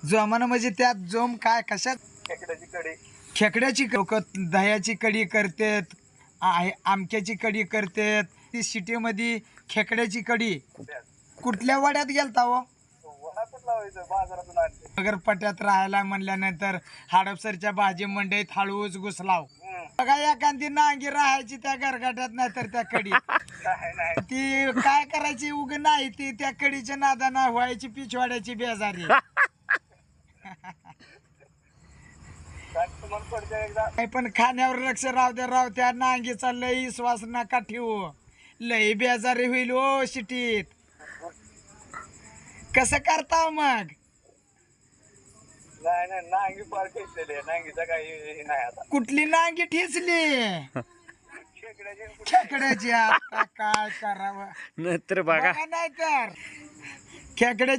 जोमानं म्हणजे त्यात जोम काय कशात? खेकड्याची लोक दह्याची कढी करतात, आमक्याची कढी करतात. ती सिटीमध्ये खेकड्याची कढी कुठल्या वाड्यात गेलता हो? नगरपट्यात राहायला म्हणल्यानंतर हडपसरच्या भाजी मंडईत हळूच घुसलाव. बघा एखादी नांगी राहायची त्या गरगाट्यात, नाही तर त्या कडी ती काय करायची उग नाही ती त्या कडीच्या नादाना व्हायची पिछवाड्याची बेजारी. पण खाण्यावर लक्ष राहू द्या त्या नांगीचा लई विश्वास नका ठेवू, लई बेजारी होईल ओ शिटीत. कसं करता मग? कुठली नांगी ठेचली? खेकड्याची. आता काय करावं नंतर बघा नाही तर खेकड्या